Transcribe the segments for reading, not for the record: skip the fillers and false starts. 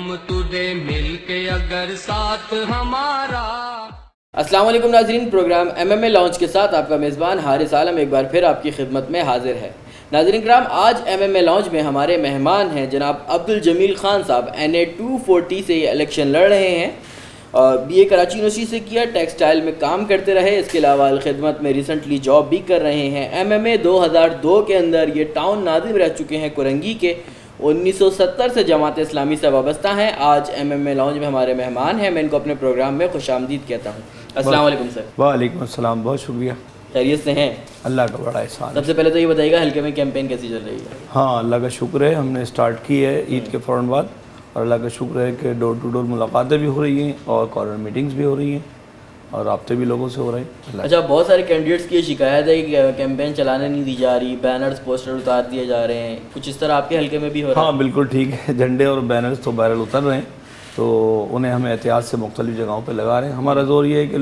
ہم تجھے مل کے اگر ساتھ ہمارا۔ السلام علیکم ناظرین، پروگرام MMA لانچ کے ساتھ آپ کا میزبان حارث عالم ایک بار پھر آپ کی خدمت میں حاضر ہے۔ ناظرین کرام، آج MMA لانچ میں ہمارے مہمان ہیں جناب عبدالجمیل خان صاحب۔ NA 240 سے یہ الیکشن لڑ رہے ہیں اور BA کراچی یونیورسٹی سے کیا، ٹیکسٹائل میں کام کرتے رہے، اس کے علاوہ الخدمت میں ریسنٹلی جاب بھی کر رہے ہیں۔ MMA 2002 کے اندر یہ ٹاؤن ناظم رہ چکے ہیں کرنگی کے۔ 1970 سے جماعت اسلامی سے وابستہ ہیں۔ آج MMA لانچ میں ہمارے مہمان ہیں، میں ان کو اپنے پروگرام میں خوش آمدید کہتا ہوں۔ السلام علیکم سر۔ وعلیکم السلام، بہت شکریہ۔ خیریت سے ہیں؟ اللہ کا بڑا احسان۔ سب سے پہلے تو یہ بتائیے گا حلقے میں کیمپین کیسی چل رہی ہے؟ ہاں، اللہ کا شکر ہے، ہم نے اسٹارٹ کی ہے عید کے فوراً بعد، اور اللہ کا شکر ہے کہ ڈور ٹو ڈور ملاقاتیں بھی ہو رہی ہیں اور کارنر میٹنگز بھی ہو رہی ہیں اور رابطے بھی لوگوں سے ہو رہے ہیں۔ اچھا، بہت سارے کینڈیڈیٹس کی یہ شکایت ہے کہ کیمپین چلانے نہیں دی جا رہی، بینرز پوسٹر اتار دیے جا رہے ہیں، کچھ اس طرح آپ کے حلقے میں بھی ہو رہا ہے؟ ہاں بالکل ٹھیک ہے، جھنڈے اور بینرز تو بہرحال اتر رہے ہیں، تو انہیں ہم احتیاط سے مختلف جگہوں پہ لگا رہے ہیں۔ ہمارا زور یہ ہے کہ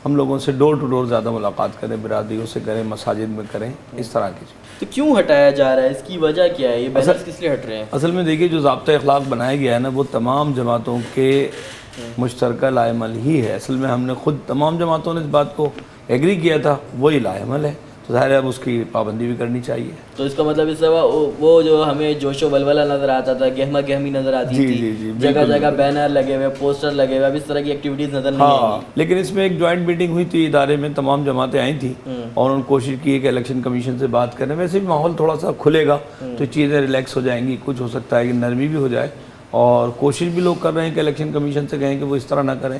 ہم لوگوں سے ڈور ٹو ڈور زیادہ ملاقات کریں، برادریوں سے کریں، مساجد میں کریں، اس طرح کی چیز۔ تو کیوں ہٹایا جا رہا ہے؟ اس کی وجہ کیا ہے؟ یہ بینرز کس لیے ہٹ رہے ہیں؟ اصل میں دیکھیے، جو ضابطۂ اخلاق بنایا گیا ہے نا، وہ تمام جماعتوں کے مشترکہ لائے عمل ہی ہے۔ اصل میں ہم نے خود تمام جماعتوں نے اس بات کو ایگری کیا تھا، وہی لائے عمل ہے، تو ظاہر ہے اب اس کی پابندی بھی کرنی چاہیے۔ تو اس کا مطلب اس طرح وہ جو ہمیں جوش و ولولہ نظر آتا تھا، گہما گہمی نظر آتی تھی، جگہ جگہ بینر لگے ہوئے، پوسٹر لگے ہوئے، اب اس طرح کی ایکٹیویٹیز نظر نہیں آئی۔ ہاں، لیکن اس میں ایک جوائنٹ میٹنگ ہوئی تھی ادارے میں، تمام جماعتیں آئی تھیں اور انہوں نے کوشش کی ہے کہ الیکشن کمیشن سے بات کریں۔ ویسے بھی ماحول تھوڑا سا کھلے گا تو چیزیں ریلیکس ہو جائیں گی، کچھ ہو سکتا ہے کہ نرمی بھی ہو جائے، اور کوشش بھی لوگ کر رہے ہیں کہ الیکشن کمیشن سے کہیں کہ وہ اس طرح نہ کریں،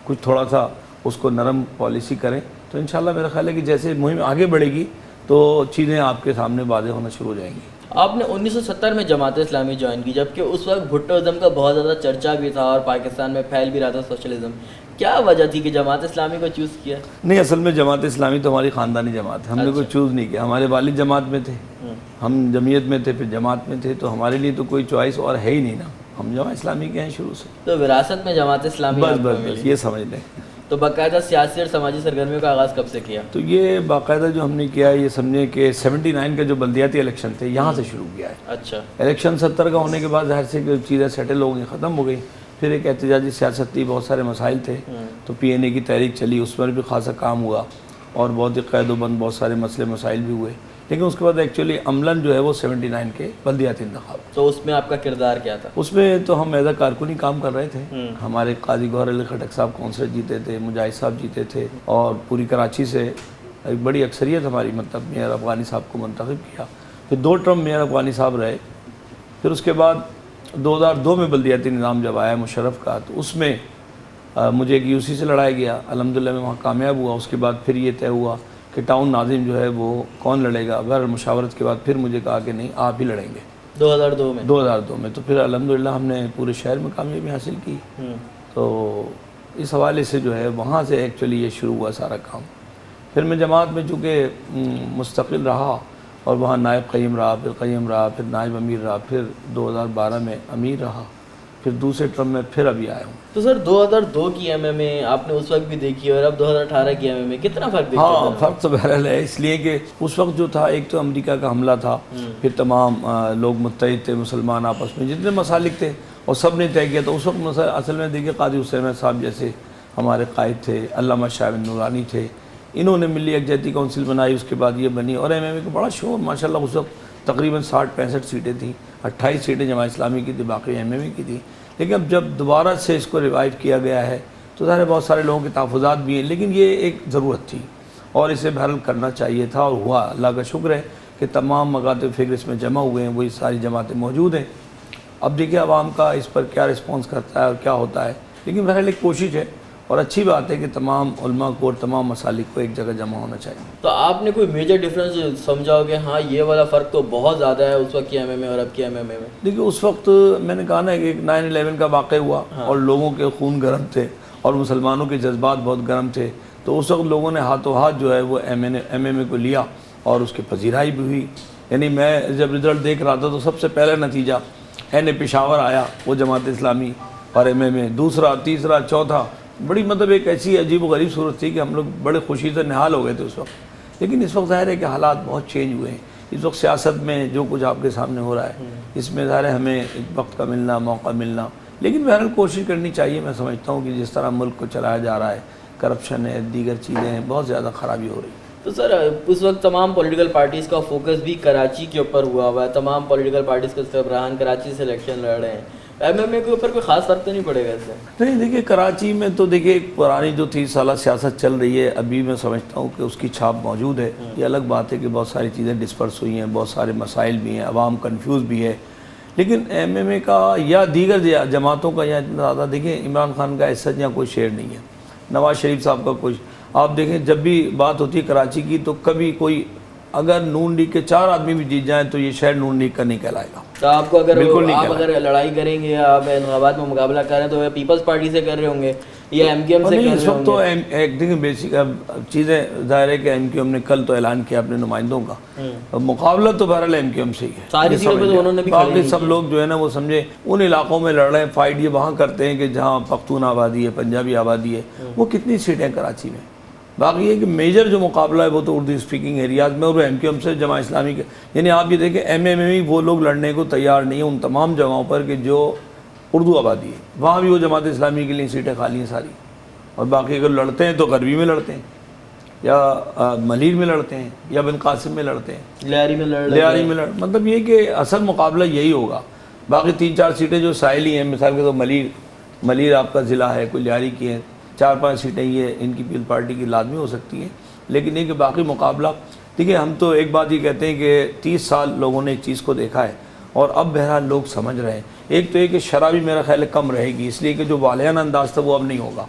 کچھ تھوڑا سا اس کو نرم پالیسی کریں۔ تو انشاءاللہ میرا خیال ہے کہ جیسے مہم آگے بڑھے گی تو چیزیں آپ کے سامنے واضح ہونا شروع ہو جائیں گی۔ آپ نے 1970 میں جماعت اسلامی جوائن کی، جبکہ اس وقت بھٹوازم کا بہت زیادہ چرچا بھی تھا اور پاکستان میں پھیل بھی رہا تھا سوشلزم۔ کیا وجہ تھی کہ جماعت اسلامی کو چوز کیا؟ نہیں، اصل میں جماعت اسلامی تو ہماری خاندانی جماعت ہے، ہم نے کوئی چوز نہیں کیا۔ ہمارے والد جماعت میں تھے، ہم جمعیت میں تھے، پھر جماعت میں تھے، تو ہمارے لیے تو کوئی چوائس اور ہے ہی نہیں نا، ہم جماعت اسلامی کے ہیں شروع سے۔ تو وراثت میں جماعت اسلامی بس یہ سمجھ لیں۔ تو باقاعدہ سیاسی اور سماجی سرگرمیوں کا آغاز کب سے کیا؟ تو یہ باقاعدہ جو ہم نے کیا ہے، یہ سمجھیں کہ 79 کا جو بلدیاتی الیکشن تھے یہاں سے شروع کیا ہے۔ اچھا، الیکشن 70 کا ہونے کے بعد ظاہر سے چیزیں سیٹل ہو گئی، ختم ہو گئی، پھر ایک احتجاجی سیاست تھی، بہت سارے مسائل تھے، تو PNA کی تحریک چلی، اس پر بھی خاصا کام ہوا اور بہت ہی قید و بند بہت سارے مسئلے مسائل بھی ہوئے، لیکن اس کے بعد ایکچولی عملاً جو ہے وہ 79 کے بلدیاتی انتخاب۔ تو اس میں آپ کا کردار کیا تھا؟ اس میں تو ہم ایز اے کارکنی کام کر رہے تھے۔ ہمارے قاضی گوہر علی خٹک صاحب کونسلر جیتے تھے، مجاہد صاحب جیتے تھے، اور پوری کراچی سے ایک بڑی اکثریت ہماری مطلب میئر افغانی صاحب کو منتخب کیا، پھر 2 ٹرم میئر افغانی صاحب رہے۔ پھر اس کے بعد 2002 میں بلدیاتی نظام جب آیا مشرف کا، تو اس میں مجھے ایک UC سے لڑایا گیا، الحمدللہ میں وہاں کامیاب ہوا۔ اس کے بعد پھر یہ طے ہوا کہ ٹاؤن ناظم جو ہے وہ کون لڑے گا، غیر مشاورت کے بعد پھر مجھے کہا کہ نہیں، آپ ہی لڑیں گے 2002 میں۔ تو پھر الحمدللہ ہم نے پورے شہر میں کامیابی حاصل کی۔ تو اس حوالے سے جو ہے وہاں سے ایکچولی یہ شروع ہوا سارا کام۔ پھر میں جماعت میں چونکہ مستقل رہا اور وہاں نائب قیم رہا، پھر قیم رہا، پھر نائب امیر رہا، پھر 2012 میں امیر رہا، پھر دوسرے ٹرم میں پھر ابھی آیا ہوں۔ تو سر 2002 کی MMA آپ نے اس وقت بھی دیکھی اور اب 2018 کی MMA کتنا فرق دیکھتے ہیں؟ ہاں، فرق تو بہرحال ہے، اس لیے کہ اس وقت جو تھا ایک تو امریکہ کا حملہ تھا، پھر تمام لوگ متحد تھے، مسلمان آپس میں جتنے مسالک تھے اور سب نے طے کیا۔ تو اس وقت اصل میں دیکھیے قاضی حسین احمد صاحب جیسے ہمارے قائد تھے، علامہ شاہ بن نورانی تھے، انہوں نے ملی یکجہتی کونسل بنائی، اس کے بعد یہ بنی، اور MMA کا بڑا شور ماشاءاللہ اس وقت تقریباً 60-65 سیٹیں تھیں، 28 سیٹیں جماعت اسلامی کی تھی، باقی MMA کی تھی۔ لیکن اب جب دوبارہ سے اس کو ریوائیو کیا گیا ہے تو ظاہر بہت سارے لوگوں کے تحفظات بھی ہیں، لیکن یہ ایک ضرورت تھی اور اسے بہرحال کرنا چاہیے تھا، اور ہوا۔ اللہ کا شکر ہے کہ تمام مکاتب فکر اس میں جمع ہوئے ہیں، وہی ساری جماعتیں موجود ہیں۔ اب دیکھیں عوام کا اس پر کیا رسپانس کرتا ہے اور کیا ہوتا ہے، لیکن بہرحال ایک کوشش ہے اور اچھی بات ہے کہ تمام علماء کو اور تمام مسالک کو ایک جگہ جمع ہونا چاہیے۔ تو آپ نے کوئی میجر ڈفرینس سمجھا ہو کہ ہاں یہ والا فرق تو بہت زیادہ ہے اس وقت کی MMA اور اب کی MMA میں؟ دیکھیے اس وقت میں نے کہا نا کہ 9/11 کا واقعہ ہوا اور لوگوں کے خون گرم تھے اور مسلمانوں کے جذبات بہت گرم تھے، تو اس وقت لوگوں نے ہاتھوں ہاتھ جو ہے وہ MMA کو لیا اور اس کی پذیرائی بھی ہوئی۔ یعنی میں جب رزلٹ دیکھ رہا تھا تو سب سے پہلا نتیجہ پشاور آیا، وہ جماعت اسلامی اور MMA، دوسرا، تیسرا، چوتھا، بڑی مطلب ایک ایسی عجیب و غریب صورت تھی کہ ہم لوگ بڑے خوشی سے نہال ہو گئے تھے اس وقت۔ لیکن اس وقت ظاہر ہے کہ حالات بہت چینج ہوئے ہیں۔ اس وقت سیاست میں جو کچھ آپ کے سامنے ہو رہا ہے، اس میں ظاہر ہے ہمیں ایک وقت کا ملنا، موقع ملنا، لیکن بہرحال کوشش کرنی چاہیے. میں سمجھتا ہوں کہ جس طرح ملک کو چلایا جا رہا ہے, کرپشن ہے, دیگر چیزیں ہیں, بہت زیادہ خرابی ہو رہی ہے. تو سر اس وقت تمام پولیٹیکل پارٹیز کا فوکس بھی کراچی کے اوپر ہوا ہوا ہے, تمام پولیٹیکل پارٹیز کے سربراہان کراچی سے الیکشن لڑ رہے ہیں. ایم ایم اے کے اوپر کوئی خاص فرق تو نہیں پڑے گا اس سے؟ نہیں دیکھیے, کراچی میں تو دیکھیے پرانی جو 30 سالہ سیاست چل رہی ہے, ابھی میں سمجھتا ہوں کہ اس کی چھاپ موجود ہے. یہ الگ بات ہے کہ بہت ساری چیزیں ڈسپرس ہوئی ہیں, بہت سارے مسائل بھی ہیں, عوام کنفیوز بھی ہے. لیکن ایم ایم اے کا یا دیگر جماعتوں کا یا اتنا زیادہ دیکھیں, عمران خان کا ایسا یہاں کوئی شیئر نہیں ہے, نواز شریف صاحب کا کوئی. آپ دیکھیں جب بھی بات ہوتی ہے کراچی کی تو کبھی کوئی اگر نون لیگ کے 4 آدمی بھی جیت جائیں تو یہ شہر نون لیگ کا نہیں کہلائے گا. تو آپ کو اگر لڑائی کریں گے, آپ انتخابات میں مقابلہ کر رہے ہیں تو پیپلز پارٹی سے کر رہے ہوں گے یا ایم کیو ایم سے کر رہے ہوں گے؟ اس وقت تو ایک دیکھیں بیسک چیزیں ظاہر ہے کہ ایم کیو ایم نے کل تو اعلان کیا اپنے نمائندوں کا, مقابلہ تو بہرحال ایم کیو ایم سے ہی ہے. ساری چیزوں پہ تو انہوں نے بھی باقی سب لوگ جو ہے نا وہ سمجھے ان علاقوں میں لڑ رہے ہیں, فائٹ یہ وہاں کرتے ہیں کہ جہاں پختون آبادی ہے, پنجابی آبادی ہے. وہ کتنی سیٹیں کراچی میں. باقی یہ کہ میجر جو مقابلہ ہے وہ تو اردو اسپیکنگ ایریاز میں, اور ایم کیو ایم سے جماعت اسلامی کے. یعنی آپ یہ دیکھیں ایم ایم اے وہ لوگ لڑنے کو تیار نہیں ہیں ان تمام جگہوں پر کہ جو اردو آبادی ہے, وہاں بھی وہ جماعت اسلامی کے لیے سیٹیں خالی ہیں ساری. اور باقی اگر لڑتے ہیں تو غربی میں لڑتے ہیں, یا ملیر میں لڑتے ہیں, یا بن قاسم میں لڑتے ہیں, لیاری میں مطلب یہ کہ اصل مقابلہ یہی ہوگا. باقی 3-4 سیٹیں جو ساحلی ہیں, مثال کے تو ملیر آپ کا ضلع ہے, کوئی لیاری کی ہیں, 4-5 سیٹیں یہ ان کی پیپل پارٹی کی لازمی ہو سکتی ہیں. لیکن یہ کہ باقی مقابلہ دیکھیے, ہم تو ایک بات یہ کہتے ہیں کہ 30 سال لوگوں نے ایک چیز کو دیکھا ہے اور اب بہرحال لوگ سمجھ رہے ہیں. ایک تو یہ کہ شرابی میرا خیال ہے کم رہے گی, اس لیے کہ جو والیانہ انداز تھا وہ اب نہیں ہوگا,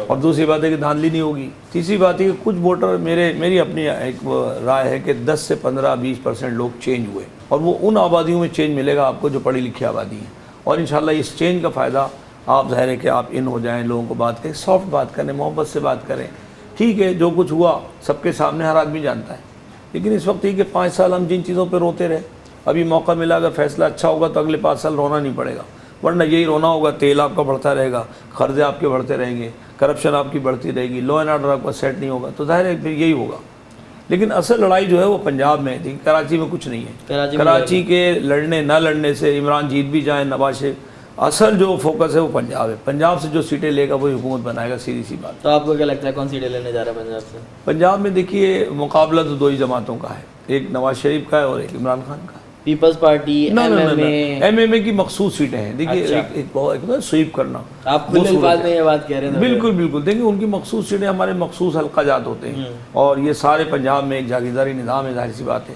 اور دوسری بات ہے کہ دھاندلی نہیں ہوگی. تیسری بات ہے کہ کچھ ووٹر میری اپنی ایک رائے ہے کہ 10 سے 15-20% لوگ چینج ہوئے, اور وہ ان آبادیوں میں چینج ملے گا آپ کو جو پڑھی لکھی آبادی ہیں. اور انشاءاللہ اس چینج کا فائدہ آپ ظاہر ہے کہ آپ ان ہو جائیں, لوگوں کو بات کریں, سافٹ بات کریں, محبت سے بات کریں. ٹھیک ہے جو کچھ ہوا سب کے سامنے ہر آدمی جانتا ہے, لیکن اس وقت یہ کہ 5 سال ہم جن چیزوں پہ روتے رہے, ابھی موقع ملا, اگر فیصلہ اچھا ہوگا تو اگلے 5 سال رونا نہیں پڑے گا, ورنہ یہی رونا ہوگا. تیل آپ کا بڑھتا رہے گا, قرضے آپ کے بڑھتے رہیں گے, کرپشن آپ کی بڑھتی رہے گی, لا اینڈ آرڈر آپ کا سیٹ نہیں ہوگا, تو ظاہر ہے پھر یہی ہوگا. لیکن اصل لڑائی جو ہے وہ پنجاب میں ہے, کراچی میں کچھ نہیں ہے. کراچی کے لڑنے نہ لڑنے سے عمران جیت بھی جائیں, نواز شریف, اصل جو فوکس ہے وہ پنجاب ہے. پنجاب سے جو سیٹیں لے گا وہی حکومت بنائے گا, سیدھی سی بات. تو آپ کو کیا لگتا ہے کون سیٹیں لینے جا رہا ہے پنجاب سے؟ پنجاب میں دیکھیے مقابلہ تو 2 ہی جماعتوں کا ہے, ایک نواز شریف کا ہے اور ایک عمران خان کا. پیپلز پارٹی ایم ایم اے کی مخصوص سیٹیں ہیں. دیکھیے ایک سویپ کرنا, آپ کھلے الفاظ میں یہ بات کہہ رہے ہیں. بالکل دیکھیں ان کی مخصوص سیٹیں ہمارے مخصوص حلقہ جات ہوتے ہیں, اور یہ سارے پنجاب میں ایک جاگیرداری نظام ہے, ظاہر سی بات ہے.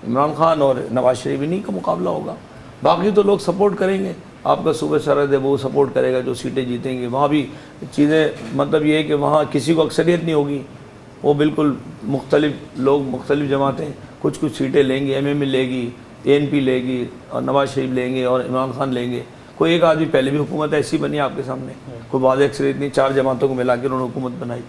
عمران خان اور نواز شریف انہی کا مقابلہ ہوگا. باقی تو لوگ سپورٹ کریں گے, آپ کا صوبہ سرحد ہے وہ سپورٹ کرے گا, جو سیٹیں جیتیں گے وہاں بھی چیزیں مطلب یہ ہے کہ وہاں کسی کو اکثریت نہیں ہوگی, وہ بالکل مختلف لوگ مختلف جماعتیں کچھ سیٹیں لیں گے. ایم ایم اے لے گی, اے این پی لے گی, اور نواز شریف لیں گے, اور عمران خان لیں گے. کوئی ایک آدمی پہلے بھی حکومت ایسی بنی آپ کے سامنے, کوئی واضح اکثریت نہیں, 4 جماعتوں کو ملا کے انہوں نے حکومت بنائی.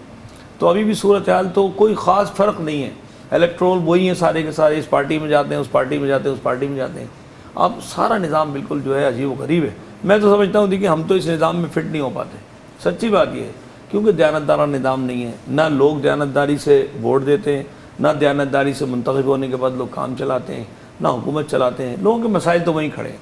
تو ابھی بھی صورتحال تو کوئی خاص فرق نہیں ہے, الیکٹرول وہی ہیں سارے کے سارے, اس پارٹی میں جاتے ہیں, اس پارٹی میں جاتے ہیں, اس پارٹی میں جاتے ہیں. اب سارا نظام بالکل جو ہے عجیب و غریب ہے. میں تو سمجھتا ہوں کہ ہم تو اس نظام میں فٹ نہیں ہو پاتے, سچی بات یہ ہے, کیونکہ دیانتدارانہ نظام نہیں ہے. نہ لوگ دیانتداری سے ووٹ دیتے ہیں, نہ دیانتداری سے منتخب ہونے کے بعد لوگ کام چلاتے ہیں, نہ حکومت چلاتے ہیں. لوگوں کے مسائل تو وہیں کھڑے ہیں.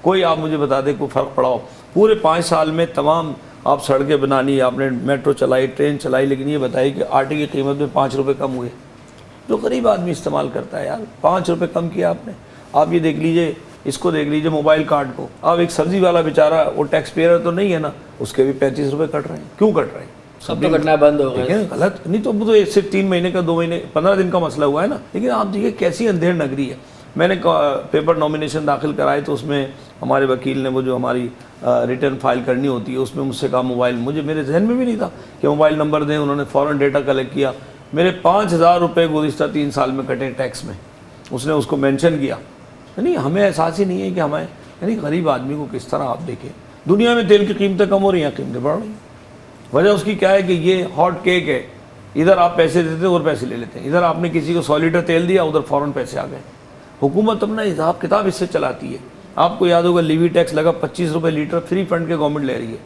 کوئی آپ مجھے بتا دیں کوئی فرق پڑا ہو پورے 5 سال میں؟ تمام آپ سڑکیں بنانی, آپ نے میٹرو چلائی, ٹرین چلائی, لیکن یہ بتائیے کہ آٹے کی قیمت میں 5 روپے کم ہوئے, جو غریب آدمی استعمال کرتا ہے. یار 5 روپے کم کیا آپ نے. آپ یہ دیکھ لیجئے, اس کو دیکھ لیجئے موبائل کارڈ کو. اب ایک سبزی والا بیچارہ وہ ٹیکس پیئر تو نہیں ہے نا, اس کے بھی 35 روپے کٹ رہے ہیں. کیوں کٹ رہے ہیں؟ سب تو کٹنا بند ہو گیا. غلط نہیں تو وہ تو صرف 3 مہینے کا 2 مہینے 15 دن کا مسئلہ ہوا ہے نا. لیکن آپ دیکھیے کیسی اندھیر نگری ہے. میں نے پیپر نامینیشن داخل کرائے تو اس میں ہمارے وکیل نے وہ جو ہماری ریٹرن فائل کرنی ہوتی ہے اس میں مجھ سے کہا موبائل, میرے ذہن میں بھی نہیں تھا کہ موبائل نمبر دیں. انہوں نے فوراً ڈیٹا کلیکٹ کیا. میرے 5000 روپے گزشتہ 3 سال میں کٹے ٹیکس میں. اس نے اس کو مینشن کیا. یعنی ہمیں احساس ہی نہیں ہے کہ ہمیں, یعنی غریب آدمی کو کس طرح آپ دیکھیں. دنیا میں تیل کی قیمتیں کم ہو رہی ہیں, قیمتیں بڑھ رہی ہیں. وجہ اس کی کیا ہے کہ یہ ہاٹ کیک ہے. ادھر آپ پیسے دیتے ہیں اور پیسے لے لیتے ہیں, ادھر آپ نے کسی کو 100 لیٹر تیل دیا, ادھر فوراً پیسے آ گئے. حکومت اپنا حساب کتاب اس سے چلاتی ہے. آپ کو یاد ہوگا لیوی ٹیکس لگا 25 روپے لیٹر, فری فنڈ کے گورنمنٹ لے رہی ہے.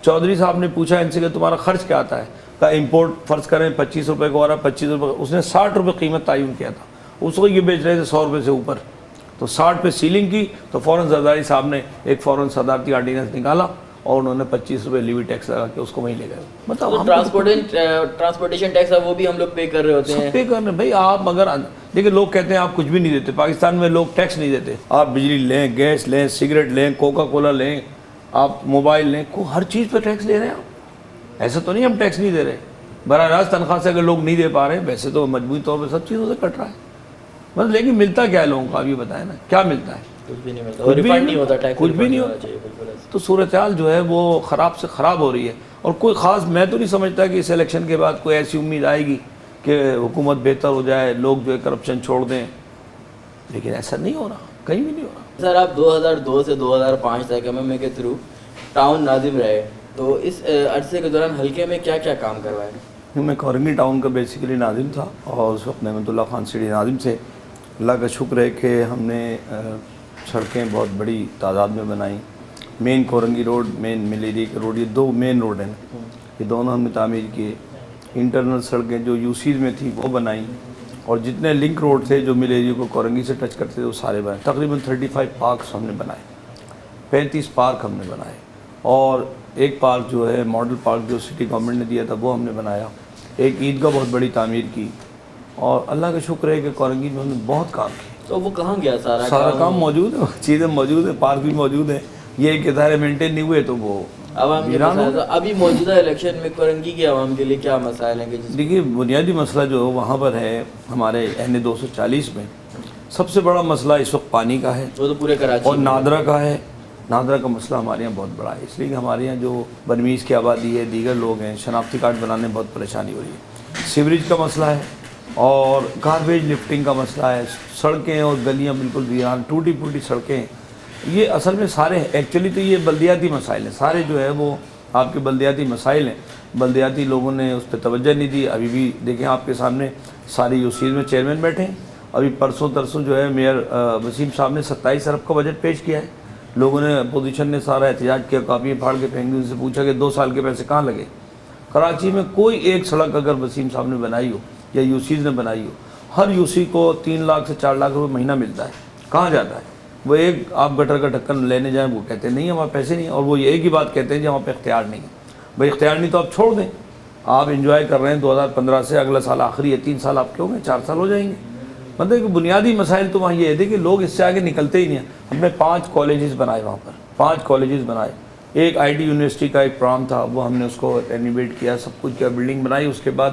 چودھری صاحب نے پوچھا ان سے کہ تمہارا خرچ کیا آتا ہے؟ کہا امپورٹ فرض کریں 25 روپے کو آ رہا ہے, 25 روپے. اس نے 60 روپے قیمت تعین کیا تھا, اس کو یہ بیچ رہے تھے 100 روپے سے اوپر. تو 60 پہ سیلنگ کی تو فوراً زرداری صاحب نے ایک فوراً صدارتی آرڈیننس نکالا اور انہوں نے 25 روپے لیوی ٹیکس لگا کے اس کو وہیں لے گئے. مطلب ٹرانسپورٹیشن ٹیکس ہے وہ بھی ہم لوگ پے کر رہے ہوتے ہیں. پے کرنے بھائی آپ اگر دیکھیں لوگ کہتے ہیں آپ کچھ بھی نہیں دیتے. پاکستان میں لوگ ٹیکس نہیں دیتے. آپ بجلی لیں, گیس لیں, سگریٹ لیں, کوکا کولا لیں, آپ موبائل لیں, ہر چیز پہ ٹیکس دے رہے ہیں آپ. ایسا تو نہیں ہم ٹیکس نہیں دے رہے. براہ راست تنخواہ سے اگر لوگ نہیں دے پا رہے ہیں, ویسے تو مجموعی طور پہ سب چیزوں سے کٹ رہا ہے بس. لیکن ملتا کیا ہے لوگوں کو, آپ یہ بتائیں نا کیا ملتا ہے؟ کچھ بھی نہیں ملتا, ریفنڈ نہیں ہوتا, ٹیکس کچھ بھی نہیں ہوتا. تو صورتحال جو ہے وہ خراب سے خراب ہو رہی ہے. اور کوئی خاص میں تو نہیں سمجھتا کہ اس الیکشن کے بعد کوئی ایسی امید آئے گی کہ حکومت بہتر ہو جائے, لوگ جو ہے کرپشن چھوڑ دیں, لیکن ایسا نہیں ہو رہا, کہیں بھی نہیں ہو رہا. سر آپ 2002 سے 2005 تک MMA کے تھرو ٹاؤن ناظم رہے, تو اس عرصے کے دوران حلقے میں کیا کیا کام کروائے؟ میں کورنگی ٹاؤن کا بیسیکلی ناظم تھا اور اس وقت نعمت اللہ خان سیڑھی ناظم سے. اللہ کا شکر ہے کہ ہم نے سڑکیں بہت بڑی تعداد میں بنائیں. مین کورنگی روڈ, مین ملیری کا روڈ, یہ 2 مین روڈ ہیں, یہ دونوں ہم نے تعمیر کیے. انٹرنل سڑکیں جو یوسیز میں تھیں وہ بنائیں, اور جتنے لنک روڈ تھے جو ملیری کو کورنگی سے ٹچ کرتے تھے وہ سارے بنائے. تقریباً 35 پارکس ہم نے بنائے, 35 پارک ہم نے بنائے. اور ایک پارک جو ہے ماڈل پارک جو سٹی گورنمنٹ نے دیا تھا وہ ہم نے بنایا. ایک عیدگاہ بہت بڑی تعمیر کی, اور اللہ کا شکر ہے کہ کورنگی میں ہم نے بہت کام کیا. تو وہ کہاں گیا سارا کام موجود ہے, چیزیں موجود ہیں, پارک بھی موجود ہیں. یہ کہ ادارے مینٹین نہیں ہوئے تو وہ عوام کے مسائل. ابھی موجودہ الیکشن میں کورنگی کے عوام کے لیے کیا مسائل ہیں؟ دیکھیے بنیادی مسئلہ جو وہاں پر ہے ہمارے این 240 میں, سب سے بڑا مسئلہ اس وقت پانی کا ہے, وہ تو پورے کراچی اور نادرا کا ہے. نادرا کا مسئلہ ہمارے یہاں بہت بڑا ہے, اس لیے کہ ہمارے یہاں جو برمیز کی آبادی ہے, دیگر لوگ ہیں, شناختی کارڈ بنانے میں بہت پریشانی ہو رہی ہے. سیوریج کا مسئلہ ہے, اور گاربیج لفٹنگ کا مسئلہ ہے. سڑکیں اور گلیاں بالکل ویران, ٹوٹی پھوٹی سڑکیں. یہ اصل میں سارے ایکچولی تو یہ بلدیاتی مسائل ہیں, سارے جو ہے وہ آپ کے بلدیاتی مسائل ہیں. بلدیاتی لوگوں نے اس پہ توجہ نہیں دی. ابھی بھی دیکھیں آپ کے سامنے ساری یوسیز میں چیئرمین بیٹھے ہیں. ابھی پرسوں ترسوں جو ہے میئر وسیم صاحب نے 27 ارب کا بجٹ پیش کیا ہے. لوگوں نے اپوزیشن نے سارا احتجاج کیا, کاپیاں پھاڑ کے پھینک دی. ان سے پوچھا کہ 2 سال کے پیسے کہاں لگے؟ کراچی میں کوئی ایک سڑک اگر وسیم صاحب نے بنائی ہو یا یوسیز نے بنائی ہو, ہر یوسی کو 3 لاکھ سے 4 لاکھ روپے مہینہ ملتا ہے. کہاں جاتا ہے وہ؟ ایک آپ گٹر کا ڈھکن لینے جائیں وہ کہتے ہیں نہیں ہمارے پیسے نہیں, اور وہ یہ ایک ہی بات کہتے ہیں کہ ہمارے پہ اختیار نہیں ہے. بھائی اختیار نہیں تو آپ چھوڑ دیں. آپ انجوائے کر رہے ہیں 2015 سے, اگلا سال آخری ہے, 3 سال آپ کے ہو گئے, 4 سال ہو جائیں گے. مطلب کہ بنیادی مسائل تو وہاں یہ ہے کہ لوگ اس سے آگے نکلتے ہی نہیں ہیں. ہم نے 5 کالجز بنائے وہاں پر, 5 کالجز بنائے. ایک آئی ٹی یونیورسٹی کا ایک پروگرام تھا, وہ ہم نے اس کو رینوویٹ کیا, سب کچھ کیا, بلڈنگ بنائی. اس کے بعد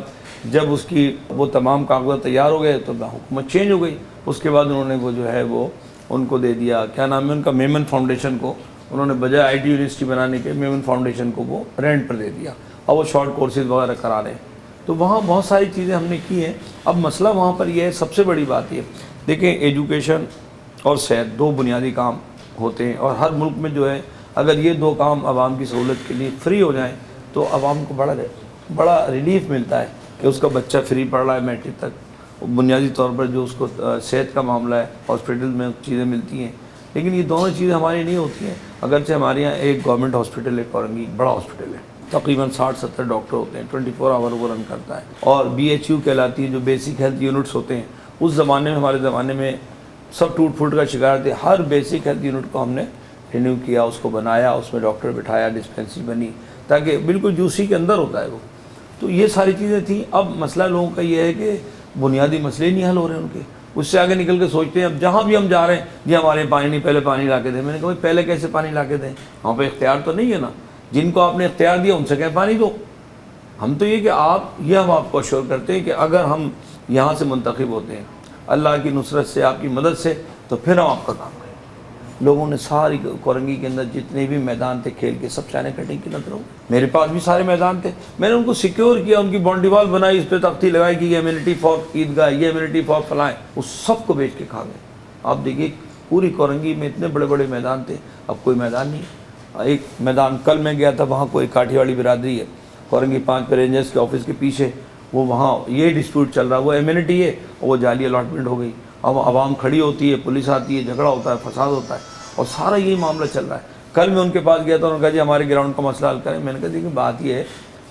جب اس کی وہ تمام کاغذات تیار ہو گئے تو حکومت چینج ہو گئی. اس کے بعد انہوں نے وہ جو ہے وہ ان کو دے دیا, کیا نام ہے ان کا, میمن فاؤنڈیشن کو. انہوں نے بجائے آئی ٹی یونیورسٹی بنانے کے میمن فاؤنڈیشن کو وہ رینٹ پر دے دیا, اور وہ شارٹ کورسز وغیرہ کرا رہے ہیں. تو وہاں بہت ساری چیزیں ہم نے کی ہیں. اب مسئلہ وہاں پر یہ ہے, سب سے بڑی بات یہ دیکھیں, ایجوکیشن اور صحت 2 بنیادی کام ہوتے ہیں, اور ہر ملک میں جو ہے اگر یہ 2 کام عوام کی سہولت کے لیے فری ہو جائیں تو عوام کو بڑا ریلیف ملتا ہے کہ اس کا بچہ فری پڑھ رہا ہے میٹرک تک. بنیادی طور پر جو اس کو صحت کا معاملہ ہے, ہاسپٹل میں چیزیں ملتی ہیں. لیکن یہ دونوں چیزیں ہماری نہیں ہوتی ہیں. اگرچہ ہمارے یہاں ایک گورنمنٹ ہاسپٹل ہے کورنگی, بڑا ہاسپٹل ہے, تقریباً 60-70 ڈاکٹر ہوتے ہیں, 24 آور وہ رن کرتا ہے. اور BHU کہلاتی ہے جو بیسک ہیلتھ یونٹس ہوتے ہیں. اس زمانے میں, ہمارے زمانے میں سب ٹوٹ پھوٹ کا شکار تھے. ہر بیسک ہیلتھ یونٹ کو ہم نے رینیو کیا, اس کو بنایا, اس میں ڈاکٹر بٹھایا, ڈسپینسری بنی, تاکہ بالکل یوسی کے اندر ہوتا ہے وہ. تو یہ ساری چیزیں تھیں. اب مسئلہ لوگوں کا یہ ہے کہ بنیادی مسئلے نہیں حل ہو رہے ہیں ان کے. اس سے آگے نکل کے سوچتے ہیں اب جہاں بھی ہم جا رہے ہیں جی ہمارے پانی نہیں, پہلے پانی لا کے دیں. میں نے کہا پہلے کیسے پانی لا کے دیں؟ وہاں پہ اختیار تو نہیں ہے نا. جن کو آپ نے اختیار دیا ان سے کہیں پانی دو. ہم تو یہ کہ ہم آپ کو اشور کرتے ہیں کہ اگر ہم یہاں سے منتخب ہوتے ہیں اللہ کی نصرت سے, آپ کی مدد سے, تو پھر ہم آپ کا کام کریں. لوگوں نے ساری کورنگی کے اندر جتنے بھی میدان تھے کھیل کے, سب چانے کٹنگ کی نظر ہو. میرے پاس بھی سارے میدان تھے, میں نے ان کو سیکیور کیا, ان کی باؤنڈری وال بنائی, اس پہ تختی لگائی کہ یہ امیونٹی فار عیدگاہ, یہ امیونٹی فار فلائیں, اس سب کو بیچ کے کھا گئے. آپ دیکھیے پوری کورنگی میں اتنے بڑے بڑے میدان تھے, اب کوئی میدان نہیں. ایک میدان کل میں گیا تھا, وہاں کوئی کاٹھی والی برادری ہے کورنگی 5 پہ رینجرز کے آفس کے پیچھے, وہ وہاں یہ ڈسپیوٹ چل رہا, وہ امیونٹی ہے, وہ جعلی الاٹمنٹ ہو گئی. اب عوام کھڑی ہوتی ہے, پولیس آتی ہے, جھگڑا ہوتا ہے, فساد ہوتا ہے, اور سارا یہی معاملہ چل رہا ہے. کل میں ان کے پاس گیا تھا, انہوں نے کہا جی ہمارے گراؤنڈ کا مسئلہ حل کریں. میں نے کہا دیکھیں بات یہ ہے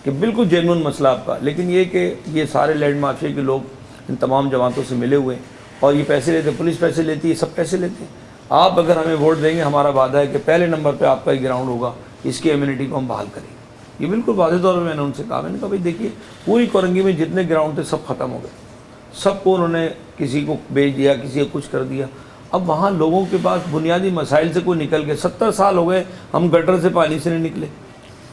کہ بالکل جینون مسئلہ آپ کا, لیکن یہ کہ یہ سارے لینڈ مافیا کے لوگ ان تمام جماعتوں سے ملے ہوئے ہیں, اور یہ پیسے لیتے ہیں, پولیس پیسے لیتی ہے, سب پیسے لیتے ہیں. آپ اگر ہمیں ووٹ دیں گے, ہمارا وعدہ ہے کہ پہلے نمبر پہ آپ کا ہی گراؤنڈ ہوگا, اس کی امیونٹی کو ہم بحال کریں گے۔ یہ بالکل واضح طور پہ میں نے ان سے کہا، میں نے کہا بھائی دیکھیے پوری کورنگی میں جتنے گراؤنڈ تھے سب ختم ہو گئے، سب کو انہوں نے کسی کو بیچ دیا، کسی کو کچھ کر دیا۔ اب وہاں لوگوں کے پاس بنیادی مسائل سے کوئی نکل گئے، 70 سال ہو گئے ہم گٹر سے پانی سے نہیں نکلے۔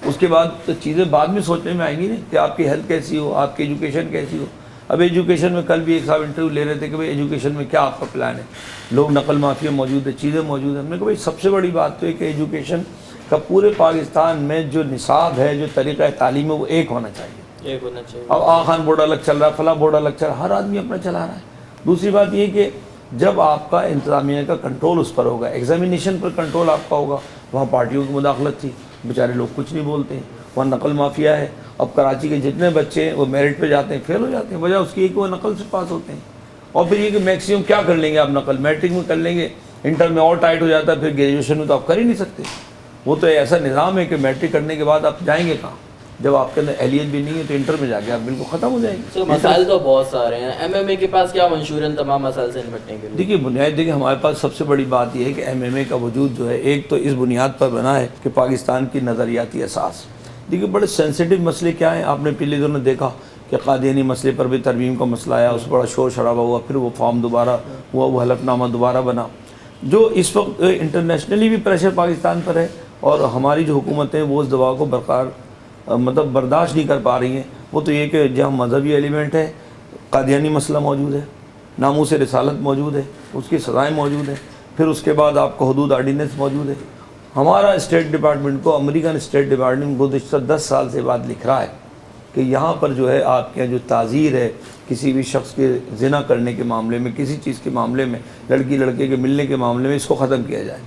اس کے بعد تو چیزیں بعد میں سوچنے میں آئیں گی نہیں کہ آپ کی ہیلتھ کیسی ہو، آپ کی ایجوکیشن کیسی ہو۔ اب ایجوکیشن میں کل بھی ایک صاحب انٹرویو لے رہے تھے کہ بھائی ایجوکیشن میں کیا آپ کا پلان ہے، لوگ نقل مافیا موجود ہے، چیزیں موجود ہیں۔ ہم نے کہا بھائی سب سے بڑی بات تو ہے کہ ایجوکیشن کا پورے پاکستان میں جو نصاب ہے، جو طریقہ تعلیم ہے، وہ ایک ہونا چاہیے۔ ایک ہونا چاہیے۔ اب خان بورڈ الگ چل رہا ہے، فلاں بورڈ الگ چل رہا ہے، ہر آدمی اپنا چلا رہا ہے۔ دوسری بات یہ کہ جب آپ کا انتظامیہ کا کنٹرول اس پر ہوگا، ایگزامینیشن پر کنٹرول آپ کا ہوگا، وہاں پارٹیوں کی مداخلت تھی، بیچارے لوگ کچھ نہیں بولتے ہیں، وہاں نقل مافیا ہے۔ اب کراچی کے جتنے بچے ہیں وہ میرٹ پہ جاتے ہیں، فیل ہو جاتے ہیں، وجہ اس کی ایک وہ نقل سے پاس ہوتے ہیں۔ اور پھر یہ کہ میکسیمم کیا کر لیں گے آپ، نقل میٹرک میں کر لیں گے، انٹر میں اور ٹائٹ ہو جاتا ہے، پھر گریجویشن میں تو آپ کر ہی نہیں سکتے۔ وہ تو ایسا نظام ہے کہ میٹرک کرنے کے بعد آپ جائیں گے کہاں؟ جب آپ کے اندر اہلیت بھی نہیں ہے تو انٹر میں جا کے آپ بالکل ختم ہو جائیں گے۔ مسائل تو بہت سارے ہیں، ایم ایم اے کے پاس کیا منشور ہیں تمام مسائل سے نمٹنے کے لیے؟ دیکھیے بنیاد دیکھیے ہمارے پاس سب سے بڑی بات یہ ہے کہ ایم ایم اے کا وجود جو ہے ایک تو اس بنیاد پر بنا ہے کہ پاکستان کی نظریاتی اساس۔ دیکھیے بڑے سینسیٹیو مسئلے کیا ہیں، آپ نے پچھلے دنوں دیکھا کہ قادیانی مسئلے پر بھی ترمیم کا مسئلہ آیا، اس بڑا شور شرابہ ہوا، پھر وہ فارم دوبارہ ہوا، وہ حلف نامہ دوبارہ بنا۔ جو اس وقت انٹرنیشنلی بھی پریشر پاکستان پر ہے اور ہماری جو حکومتیں وہ اس دباؤ کو برقرار برداشت نہیں کر پا رہی ہیں، وہ تو یہ کہ جہاں مذہبی ایلیمنٹ ہے، قادیانی مسئلہ موجود ہے، ناموس رسالت موجود ہے، اس کی سزائیں موجود ہیں، پھر اس کے بعد آپ کو حدود آرڈیننس موجود ہے۔ ہمارا اسٹیٹ ڈپارٹمنٹ کو امریکن اسٹیٹ ڈپارٹمنٹ گزشتہ 10 سال سے بعد لکھ رہا ہے کہ یہاں پر جو ہے آپ کے جو تعزیر ہے کسی بھی شخص کے زنا کرنے کے معاملے میں، کسی چیز کے معاملے میں، لڑکی لڑکے کے ملنے کے معاملے میں، اس کو ختم کیا جائے،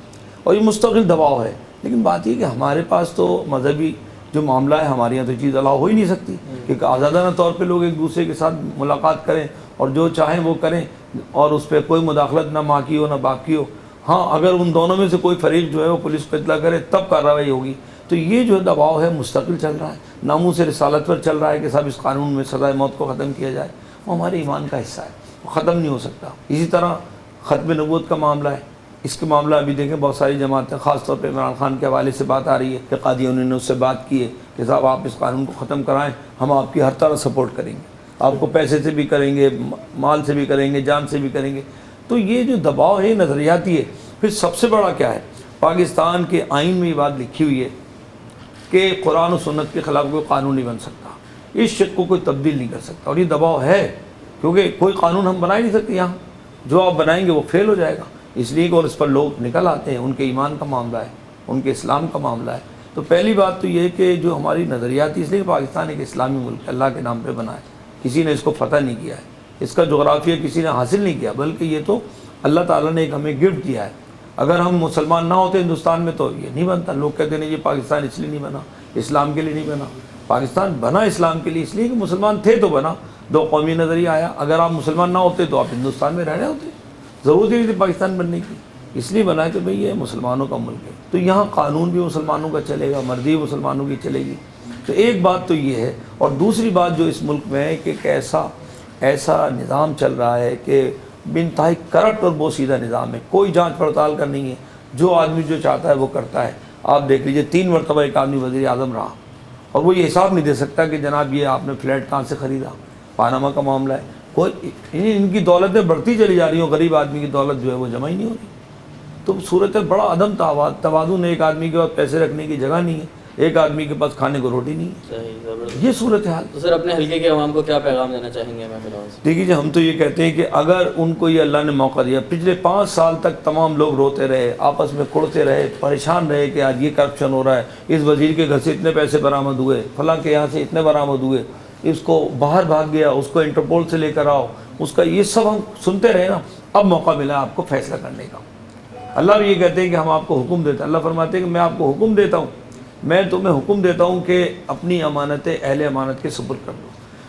اور یہ مستقل دباؤ ہے۔ لیکن بات یہ کہ ہمارے پاس تو مذہبی جو معاملہ ہے، ہمارے یہاں تو چیز الاؤ ہو ہی نہیں سکتی کہ آزادانہ طور پہ لوگ ایک دوسرے کے ساتھ ملاقات کریں اور جو چاہیں وہ کریں، اور اس پہ کوئی مداخلت نہ ماں کی ہو نہ باپ کی ہو۔ ہاں اگر ان دونوں میں سے کوئی فریق جو ہے وہ پولیس کو اطلاع کرے تب کارروائی ہوگی۔ تو یہ جو دباؤ ہے مستقل چل رہا ہے، ناموس رسالت پر چل رہا ہے کہ صاحب اس قانون میں سزائے موت کو ختم کیا جائے، وہ ہمارے ایمان کا حصہ ہے، وہ ختم نہیں ہو سکتا۔ اسی طرح ختم نبوت کا معاملہ ہے، اس کے معاملہ ابھی دیکھیں بہت ساری جماعتیں، خاص طور پہ عمران خان کے حوالے سے بات آ رہی ہے کہ قادیانیوں نے اس سے بات کی ہے کہ صاحب آپ اس قانون کو ختم کرائیں، ہم آپ کی ہر طرح سپورٹ کریں گے، آپ کو پیسے سے بھی کریں گے، مال سے بھی کریں گے، جان سے بھی کریں گے۔ تو یہ جو دباؤ ہے نظریاتی ہے۔ پھر سب سے بڑا کیا ہے، پاکستان کے آئین میں یہ بات لکھی ہوئی ہے کہ قرآن و سنت کے خلاف کوئی قانون نہیں بن سکتا، اس شق کو کوئی تبدیل نہیں کر سکتا، اور یہ دباؤ ہے کیونکہ کوئی قانون ہم بنا ہی نہیں سکتے یہاں، جو آپ بنائیں گے وہ فیل ہو جائے گا، اس لیے کہ اور اس پر لوگ نکل آتے ہیں، ان کے ایمان کا معاملہ ہے، ان کے اسلام کا معاملہ ہے۔ تو پہلی بات تو یہ ہے کہ جو ہماری نظریاتی، اس لیے کہ پاکستان ایک اسلامی ملک ہے، اللہ کے نام پہ بنا ہے، کسی نے اس کو فتح نہیں کیا ہے، اس کا جغرافیہ کسی نے حاصل نہیں کیا، بلکہ یہ تو اللہ تعالیٰ نے ایک ہمیں گفٹ دیا ہے۔ اگر ہم مسلمان نہ ہوتے ہندوستان میں تو یہ نہیں بنتا۔ لوگ کہتے ہیں یہ پاکستان اس لیے نہیں بنا، اسلام کے لیے نہیں بنا۔ پاکستان بنا اسلام کے لیے، اس لیے کہ مسلمان تھے تو بنا، دو قومی نظریہ آیا۔ اگر آپ مسلمان نہ ہوتے تو آپ ہندوستان میں رہ رہے ہوتے، ضرورت ہی نہیں تھی پاکستان بننے کی، اس لیے بنا کہ بھئی یہ مسلمانوں کا ملک ہے، تو یہاں قانون بھی مسلمانوں کا چلے گا، مرضی مسلمانوں کی چلے گی۔ تو ایک بات تو یہ ہے، اور دوسری بات جو اس ملک میں ہے کہ ایسا نظام چل رہا ہے کہ انتہائی کرپٹ اور بہت سیدھا نظام ہے، کوئی جانچ پڑتال کا نہیں ہے، جو آدمی جو چاہتا ہے وہ کرتا ہے۔ آپ دیکھ لیجئے 3 مرتبہ ایک آدمی وزیر اعظم رہا اور وہ یہ حساب نہیں دے سکتا کہ جناب یہ آپ نے فلیٹ کہاں سے خریدا، پاناما کا معاملہ ہے، کوئی ان کی دولتیں بڑھتی چلی جا رہی ہوں، غریب آدمی کی دولت جو ہے وہ جمع ہی نہیں ہو رہی۔ تو صورت ہے بڑا عدم توازن ہے، ایک آدمی کے پاس پیسے رکھنے کی جگہ نہیں ہے، ایک آدمی کے پاس کھانے کو روٹی نہیں ہے، یہ صورت حال۔ تو سر اپنے حلقے کے عوام کو کیا پیغام دینا چاہیں گے؟ دیکھیے جی، ہم تو یہ کہتے ہیں کہ اگر ان کو یہ اللہ نے موقع دیا، پچھلے 5 سال تک تمام لوگ روتے رہے، آپس میں کڑتے رہے، پریشان رہے کہ آج یہ کرپشن ہو رہا ہے، اس وزیر کے گھر سے اتنے پیسے برآمد ہوئے، فلاں کے یہاں سے اتنے برآمد ہوئے، اس کو باہر بھاگ گیا، اس کو انٹرپول سے لے کر آؤ، اس کا یہ سب ہم سنتے رہے نا۔ اب موقع ملا آپ کو فیصلہ کرنے کا۔ اللہ بھی یہ کہتے ہیں کہ ہم آپ کو حکم دیتے ہیں، اللہ فرماتے ہیں کہ میں آپ کو حکم دیتا ہوں، میں تمہیں حکم دیتا ہوں کہ اپنی امانتیں اہل امانت کے سپرد کر دو۔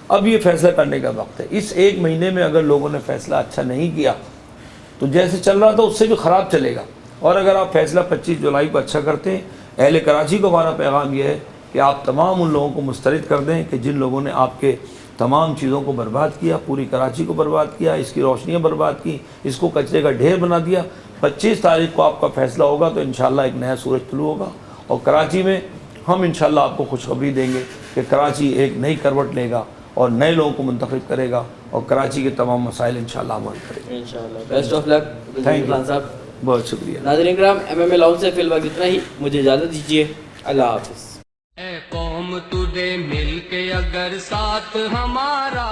اب یہ فیصلہ کرنے کا وقت ہے۔ اس 1 مہینے میں اگر لوگوں نے فیصلہ اچھا نہیں کیا تو جیسے چل رہا تھا اس سے بھی خراب چلے گا، اور اگر آپ فیصلہ 25 جولائی کو اچھا کرتے ہیں، اہل کراچی کو ہمارا پیغام یہ ہے کہ آپ تمام ان لوگوں کو مسترد کر دیں کہ جن لوگوں نے آپ کے تمام چیزوں کو برباد کیا، پوری کراچی کو برباد کیا، اس کی روشنیاں برباد کی، اس کو کچرے کا ڈھیر بنا دیا۔ 25 تاریخ کو آپ کا فیصلہ ہوگا تو انشاءاللہ ایک نیا سورج طلوع ہوگا، اور کراچی میں ہم انشاءاللہ آپ کو خوشخبری دیں گے کہ کراچی ایک نئی کروٹ لے گا اور نئے لوگوں کو منتخب کرے گا اور کراچی کے تمام مسائل انشاءاللہ حل کرے گا انشاءاللہ. Best of luck thank you Khan صاحب. بہت شکریہ. ناظرین کرام MMA لاؤنج سے فی الوقت اتنا ہی. مجھے اجازت دیجیے. اللہ حافظ. اے قوم تجھے مل کے اگر ساتھ ہمارا